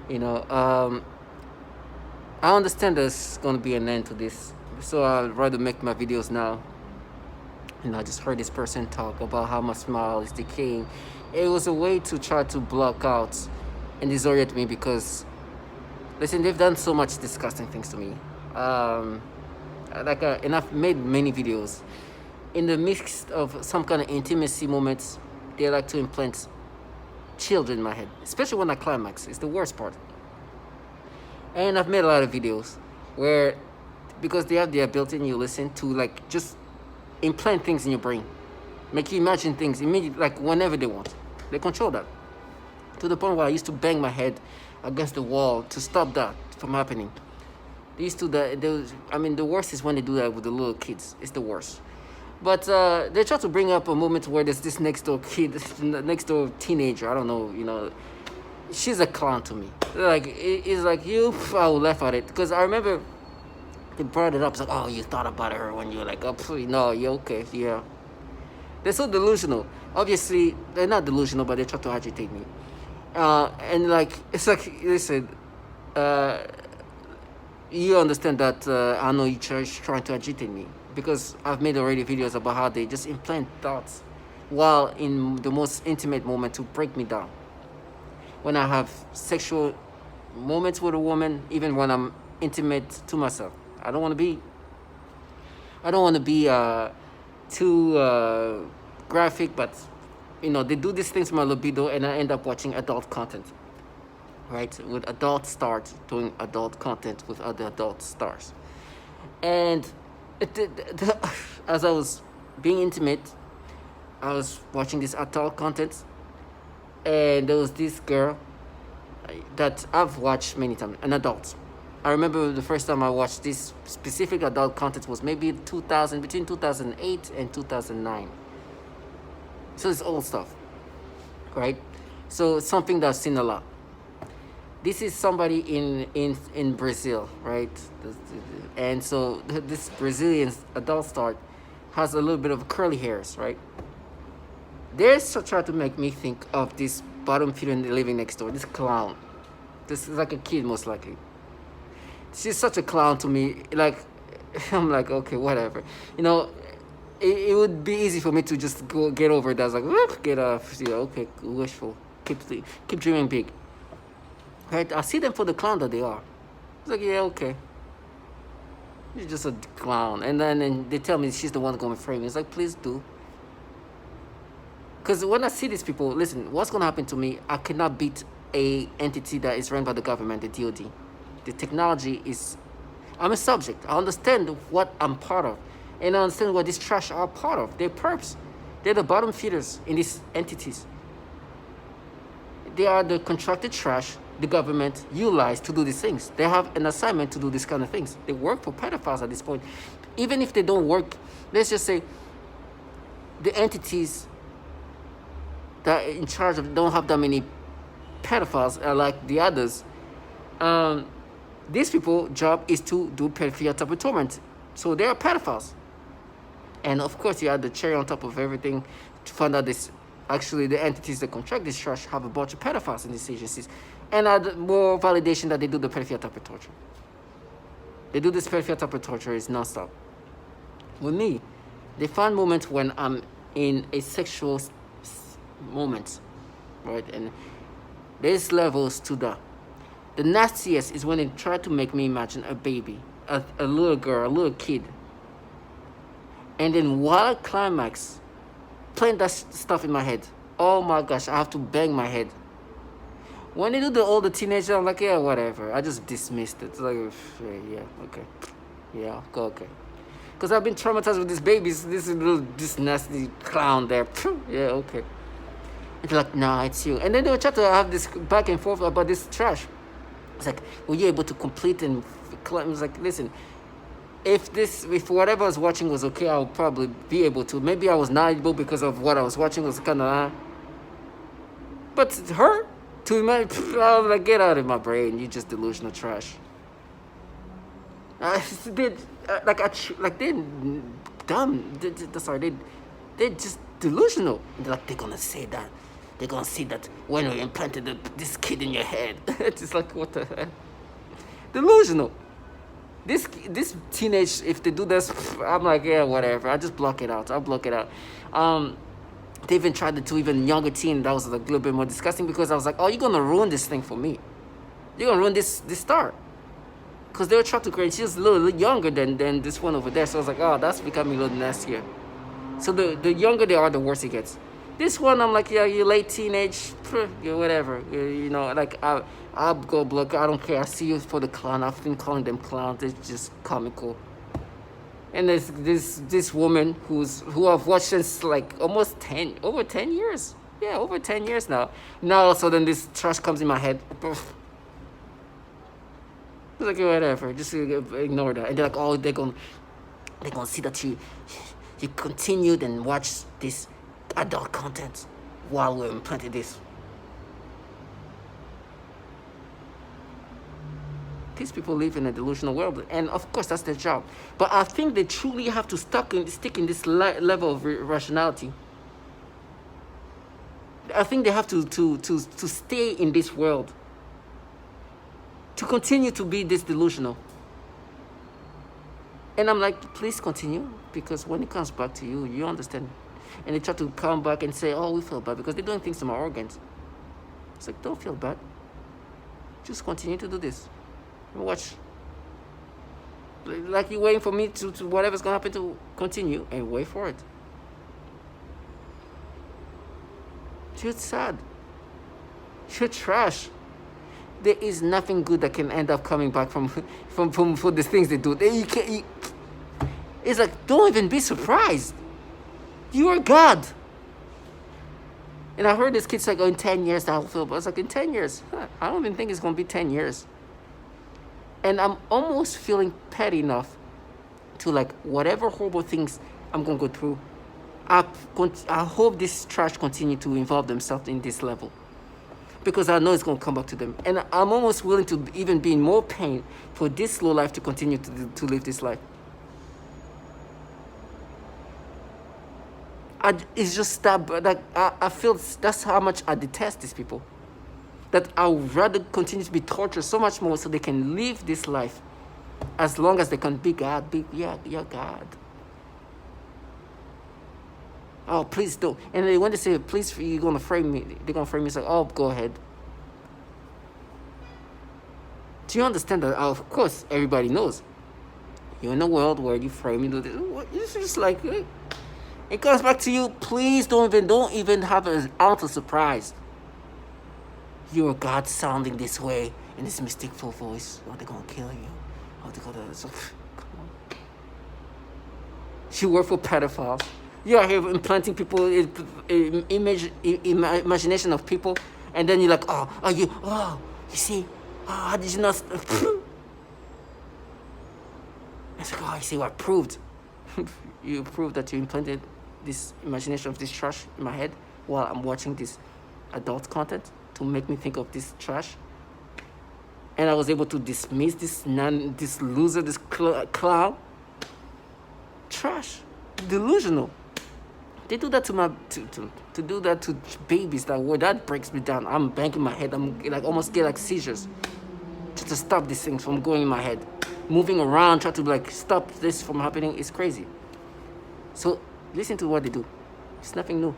You know, I understand there's gonna be an end to this, so I'd rather make my videos now. I just heard this person talk about how my smile is decaying. It was a way to try to block out and disorient me because, listen, they've done so much disgusting things to me. Um, and I've made many videos. In the midst of some kind of intimacy moments, they like to implant children in my head, especially when I climax. It's the worst part. And I've made a lot of videos where, because they have the ability in you listen to like just implant things in your brain, make you imagine things immediately, like whenever they want. They control that to the point where I used to bang my head against the wall to stop that from happening. They used to that. I mean, the worst is when they do that with the little kids. It's the worst. But they try to bring up a moment where there's this next door kid, this next door teenager. I don't know, she's a clown to me. Like it's like you, I will laugh at it because I remember they brought it up. It's like, oh, you thought about her when you were like, oh, please, no, you're okay, yeah. They're so delusional. Obviously, they're not delusional, but they try to agitate me. And like, it's like, listen, uh, you understand that I know you're trying to agitate me because I've made already videos about how they just implant thoughts while in the most intimate moment to break me down. When I have sexual moments with a woman, even when I'm intimate to myself, I don't want to be. I don't want to be too graphic, but they do these things to my libido, and I end up watching adult content, right? With adult stars doing adult content with other adult stars, and as I was being intimate, I was watching this adult content, and there was this girl that I've watched many times, an adult. I remember the first time I watched this specific adult content was maybe 2000, between 2008 and 2009. So it's old stuff, right? So it's something that I've seen a lot. This is somebody in Brazil, right? And so this Brazilian adult star has a little bit of curly hairs, right? They're trying to make me think of this bottom feeder living next door, this clown. This is like a kid, most likely. She's such a clown to me. Like, I'm like, okay, whatever. It would be easy for me to just go get over it. I was like, "Whoop, get off. Okay, wishful. Keep dreaming big. Right? I see them for the clown that they are. It's like, yeah, okay. You're just a clown. And then they tell me she's the one going to frame me. It's like, please do. Because when I see these people, listen, what's going to happen to me? I cannot beat a entity that is run by the government, the DOD. The technology is... I'm a subject. I understand what I'm part of. And I understand what these trash are part of. They're perps. They're the bottom feeders in these entities. They are the contracted trash the government utilizes to do these things. They have an assignment to do these kind of things. They work for pedophiles at this point. Even if they don't work, let's just say the entities that are in charge of don't have that many pedophiles like the others. These people's job is to do pedophilia type of torment. So they are pedophiles. And of course, you add the cherry on top of everything to find out this. Actually, the entities that contract this trash have a bunch of pedophiles in these agencies. And add more validation that they do the pedophilia type of torture. They do this pedophilia type of torture is non-stop. With me, they find moments when I'm in a sexual moment, right? And there's levels to that. The nastiest is when they try to make me imagine a baby, a little girl, a little kid. And then while I climax, playing that stuff in my head, oh my gosh, I have to bang my head. When they do the older teenager, I'm like, yeah, whatever. I just dismissed it. It's like, yeah, okay. Yeah, okay. Because I've been traumatized with these babies, this nasty clown there. Yeah, okay. It's like, nah, it's you. And then they will try to have this back and forth about this trash. It's like, were you able to complete and climb? It's like, listen, if whatever I was watching was okay, I would probably be able to. Maybe I was not able because of what I was watching was kind of, but her, to my, I was like, get out of my brain, you just delusional trash. They're dumb. They're just delusional. They're gonna say that they're gonna see that when we implanted this kid in your head. It's just like, what the hell? Delusional. This teenage, if they do this, I'm like, yeah, whatever. I just block it out. I'll block it out. They even tried it to even younger teen. That was like a little bit more disgusting because I was like, oh, you're gonna ruin this thing for me. You're gonna ruin this star. Because they were trying to create, she was a little younger than this one over there. So I was like, oh, that's becoming a little nastier. So the younger they are, the worse it gets. This one, I'm like, yeah, you're late teenage, yeah, whatever. You know, like, I'll go block. I don't care. I see you for the clown. I've been calling them clowns. It's just comical. And there's this woman who I've watched since like almost over 10 years. Yeah, over 10 years now. Now all of a sudden this trash comes in my head. It's like, whatever, just ignore that. And they're like, oh, they're gonna see that you continued and watched this adult content while we're implanting this. These people live in a delusional world, and of course that's their job. But I think they truly have to stick in this level of rationality. I think they have to stay in this world, to continue to be this delusional. And I'm like, please continue, because when it comes back to you, you understand. And they try to come back and say, oh, we feel bad, because they're doing things to my organs. It's like, don't feel bad. Just continue to do this. Watch. Like you're waiting for me to whatever's going to happen to continue, and wait for it. You're sad. You're trash. There is nothing good that can end up coming back from the things they do. It's like, don't even be surprised. You are God. And I heard this kid's like, oh, in 10 years I'll feel. But I was like, in 10 years? I don't even think it's going to be 10 years. And I'm almost feeling petty enough to, like, whatever horrible things I'm going to go through, I hope this trash continue to involve themselves in this level. Because I know it's going to come back to them. And I'm almost willing to even be in more pain for this slow life to continue to live this life. It's just that, like, I feel that's how much I detest these people. That I would rather continue to be tortured so much more so they can live this life as long as they can be God. Yeah, God. Oh, please don't. And then when they say, please, you're going to frame me, they're going to frame me. It's like, oh, go ahead. Do you understand that? Of course, everybody knows. You're in a world where you frame me. It's just like, it comes back to you. Please don't even have an ounce of surprise. You're God sounding this way in this mysticful voice. Oh, they're going to kill you. Oh, they're going to... Come on. You work for pedophiles. You are here implanting people imagination of people, and then you're like, you see, how did you not? It's like, you see what I proved? You proved that you implanted this imagination of this trash in my head while I'm watching this adult content to make me think of this trash, and I was able to dismiss this loser, this clown. Trash, delusional. They do that to do that to babies. That breaks me down. I'm banging my head. I'm like almost get like seizures, just to stop these things from going in my head, moving around, try to like stop this from happening. It's crazy. So listen to what they do. It's nothing new.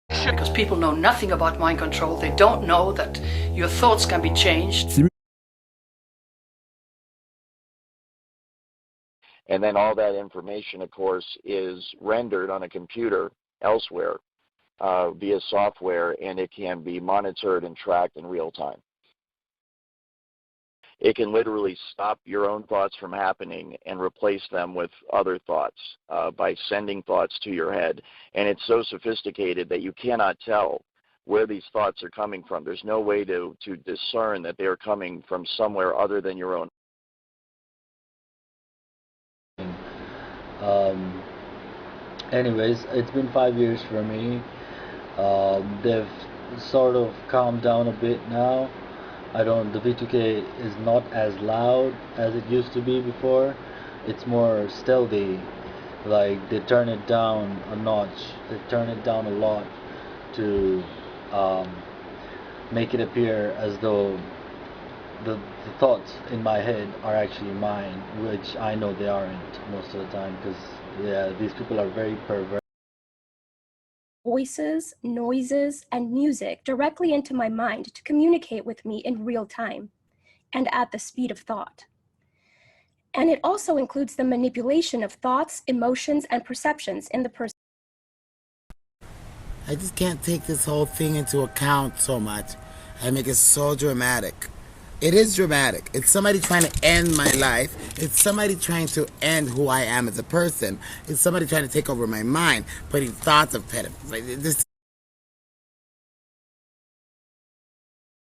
Because people know nothing about mind control. They don't know that your thoughts can be changed. And then all that information, of course, is rendered on a computer elsewhere via software, and it can be monitored and tracked in real time. It can literally stop your own thoughts from happening and replace them with other thoughts by sending thoughts to your head. And it's so sophisticated that you cannot tell where these thoughts are coming from. There's no way to discern that they are coming from somewhere other than your own. Anyways, it's been 5 years for me. They've sort of calmed down a bit now. The V2K is not as loud as it used to be before. It's more stealthy, Like they turn it down a notch. They turn it down a lot to um, make it appear as though the thoughts in my head are actually mine, which I know they aren't most of the time, because yeah, these people are very perverse. Voices, noises, and music directly into my mind to communicate with me in real time and at the speed of thought. And it also includes the manipulation of thoughts, emotions, and perceptions in the person. I just can't take this whole thing into account so much. I make it so dramatic. It is dramatic. It's somebody trying to end my life. It's somebody trying to end who I am as a person. It's somebody trying to take over my mind, putting thoughts of pedophilia.